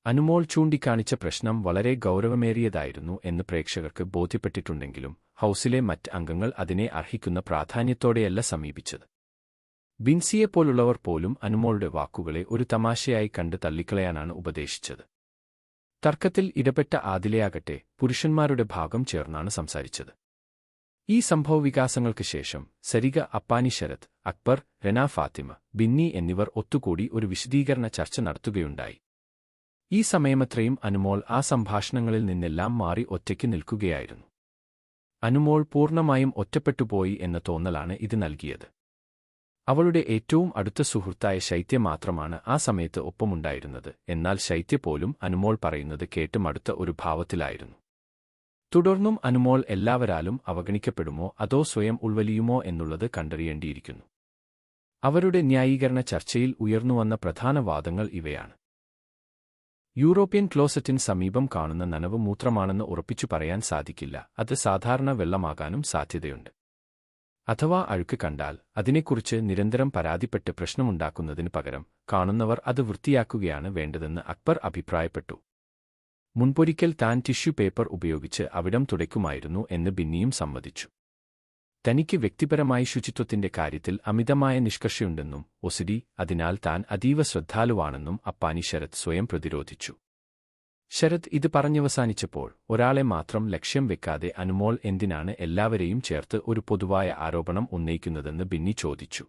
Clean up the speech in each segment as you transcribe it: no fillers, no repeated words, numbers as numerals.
അനുമോൾ ചൂണ്ടിക്കാണിച്ച പ്രശ്നം വളരെ ഗൗരവമേറിയതായിരുന്നു എന്ന് പ്രേക്ഷകർക്ക് ബോധ്യപ്പെട്ടിട്ടുണ്ടെങ്കിലും ഹൗസിലെ മറ്റ് അംഗങ്ങൾ അതിനെ അർഹിക്കുന്ന പ്രാധാന്യത്തോടെയല്ല സമീപിച്ചത്. ബിൻസിയെപ്പോലുള്ളവർ പോലും അനുമോളുടെ വാക്കുകളെ ഒരു തമാശയായി കണ്ട് തള്ളിക്കളയാനാണ് ഉപദേശിച്ചത്. തർക്കത്തിൽ ഇടപെട്ട ആദിലയാകട്ടെ പുരുഷന്മാരുടെ ഭാഗം ചേർന്നാണ് സംസാരിച്ചത്. ഈ സംഭവവികാസങ്ങൾക്ക് ശേഷം സരിക, അപ്പാനി ശരത്, അക്ബർ, റെന ഫാത്തിമ, ബിന്നി എന്നിവർ ഒത്തുകൂടി ഒരു വിശദീകരണ ചർച്ച നടത്തുകയുണ്ടായി. ഈ സമയമത്രയും അനുമോൾ ആ സംഭാഷണങ്ങളിൽ നിന്നെല്ലാം മാറി ഒറ്റയ്ക്ക് നിൽക്കുകയായിരുന്നു. അനുമോൾ പൂർണ്ണമായും ഒറ്റപ്പെട്ടുപോയി എന്ന തോന്നലാണ് ഇത് നൽകിയത്. അവളുടെ ഏറ്റവും അടുത്ത സുഹൃത്തായ ശൈത്യ മാത്രമാണ് ആ സമയത്ത് ഒപ്പമുണ്ടായിരുന്നത്. എന്നാൽ ശൈത്യ പോലും അനുമോൾ പറയുന്നത് കേട്ട് മടുത്ത ഒരു ഭാവത്തിലായിരുന്നു. തുടർന്നും അനുമോൾ എല്ലാവരാലും അവഗണിക്കപ്പെടുമോ അതോ സ്വയം ഉൾവലിയുമോ എന്നുള്ളത് കണ്ടറിയേണ്ടിയിരിക്കുന്നു. അവരുടെ ന്യായീകരണ ചർച്ചയിൽ ഉയർന്നുവന്ന പ്രധാന വാദങ്ങൾ ഇവയാണ്. യൂറോപ്യൻ ക്ലോസറ്റിന് സമീപം കാണുന്ന നനവ് മൂത്രമാണെന്ന് ഉറപ്പിച്ചു പറയാൻ സാധിക്കില്ല. അത് സാധാരണ വെള്ളമാകാനും സാധ്യതയുണ്ട്. അഥവാ അഴുക്ക് കണ്ടാൽ അതിനെക്കുറിച്ച് നിരന്തരം പരാതിപ്പെട്ട് പ്രശ്നമുണ്ടാക്കുന്നതിന് പകരം കാണുന്നവർ അത് വൃത്തിയാക്കുകയാണ് വേണ്ടതെന്ന് അക്ബർ അഭിപ്രായപ്പെട്ടു. മുൻപൊരിക്കൽ താൻ ടിഷ്യൂ പേപ്പർ ഉപയോഗിച്ച് അവിടം തുടയ്ക്കുമായിരുന്നു എന്ന് ബിന്നിയും സമ്മതിച്ചു. തനിക്ക് വ്യക്തിപരമായി ശുചിത്വത്തിന്റെ കാര്യത്തിൽ അമിതമായ നിഷ്കർഷയുണ്ടെന്നും ഒസിഡി, അതിനാൽ താൻ അതീവ ശ്രദ്ധാലുവാണെന്നും അപ്പാനി ശരത് സ്വയം പ്രതിരോധിച്ചു. ശരത് ഇത് പറഞ്ഞവസാനിച്ചപ്പോൾ ഒരാളെ മാത്രം ലക്ഷ്യം വെക്കാതെ അനുമോൾ എന്തിനാണ് എല്ലാവരെയും ചേർത്ത് ഒരു പൊതുവായ ആരോപണം ഉന്നയിക്കുന്നതെന്ന് ബിന്നി ചോദിച്ചു.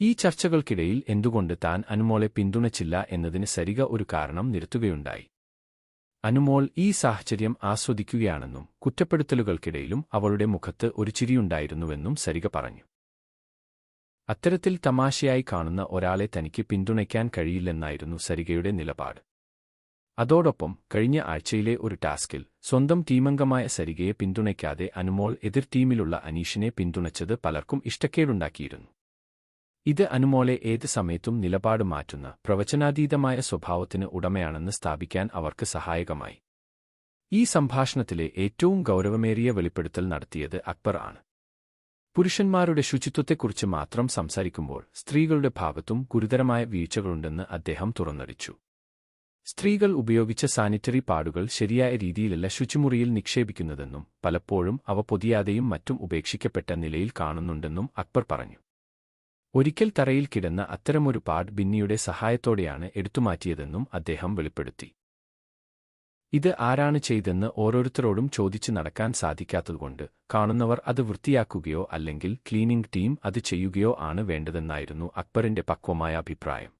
ഈ ചർച്ചകൾക്കിടയിൽ എന്തുകൊണ്ട് താൻ അനുമോളെ പിന്തുണച്ചില്ല എന്നതിന് സരിക ഒരു കാരണം നിരത്തുകയുണ്ടായി. അനുമോൾ ഈ സാഹചര്യം ആസ്വദിക്കുകയാണെന്നും കുറ്റപ്പെടുത്തലുകൾക്കിടയിലും അവളുടെ മുഖത്ത് ഒരു ചിരിയുണ്ടായിരുന്നുവെന്നും സരിക പറഞ്ഞു. അത്തരത്തിൽ തമാശയായി കാണുന്ന ഒരാളെ തനിക്ക് പിന്തുണയ്ക്കാൻ കഴിയില്ലെന്നായിരുന്നു സരികയുടെ നിലപാട്. അതോടൊപ്പം കഴിഞ്ഞ ആഴ്ചയിലെ ഒരു ടാസ്കിൽ സ്വന്തം ടീമംഗമായ സരികയെ പിന്തുണയ്ക്കാതെ അനുമോൾ എതിർ ടീമിലുള്ള അനീഷിനെ പിന്തുണച്ചത് പലർക്കും ഇഷ്ടക്കേടുണ്ടാക്കിയിരുന്നു. ഇത് അനുമോളെ ഏത് സമയത്തും നിലപാട് മാറ്റുന്ന പ്രവചനാതീതമായ സ്വഭാവത്തിന് ഉടമയാണെന്ന് സ്ഥാപിക്കാൻ അവർക്ക് സഹായകമായി. ഈ സംഭാഷണത്തിലെ ഏറ്റവും ഗൗരവമേറിയ വെളിപ്പെടുത്തൽ നടത്തിയത് അക്ബർ ആണ്. പുരുഷന്മാരുടെ ശുചിത്വത്തെക്കുറിച്ച് മാത്രം സംസാരിക്കുമ്പോൾ സ്ത്രീകളുടെ ഭാഗത്തും ഗുരുതരമായ വീഴ്ചകളുണ്ടെന്ന് അദ്ദേഹം തുറന്നടിച്ചു. സ്ത്രീകൾ ഉപയോഗിച്ച സാനിറ്ററി പാഡുകൾ ശരിയായ രീതിയിലല്ല ശുചിമുറിയിൽ നിക്ഷേപിക്കുന്നതെന്നും പലപ്പോഴും അവ പൊതിയാതെയും മറ്റും ഉപേക്ഷിക്കപ്പെട്ട നിലയിൽ കാണുന്നുണ്ടെന്നും അക്ബർ പറഞ്ഞു. ഒരിക്കൽ തറയിൽ കിടന്ന അത്തരമൊരു പാഡ് ബിന്നിയുടെ സഹായത്തോടെയാണ് എടുത്തുമാറ്റിയതെന്നും അദ്ദേഹം വെളിപ്പെടുത്തി. ഇത് ആരാണ് ചെയ്തെന്ന് ഓരോരുത്തരോടും ചോദിച്ചു നടക്കാൻ സാധിക്കാത്തതുകൊണ്ട് കാണുന്നവർ അത് വൃത്തിയാക്കുകയോ അല്ലെങ്കിൽ ക്ലീനിംഗ് ടീം അത് ചെയ്യുകയോ ആണ് വേണ്ടതെന്നായിരുന്നു അക്ബറിന്റെ പക്വമായ അഭിപ്രായം.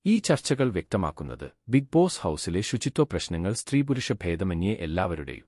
ഈ ചർച്ചകൾ വ്യക്തമാക്കുന്നത് ബിഗ് ബോസ് ഹൗസിലെ ശുചിത്വ പ്രശ്നങ്ങൾ സ്ത്രീപുരുഷ ഭേദമന്യേ എല്ലാവരുടെയും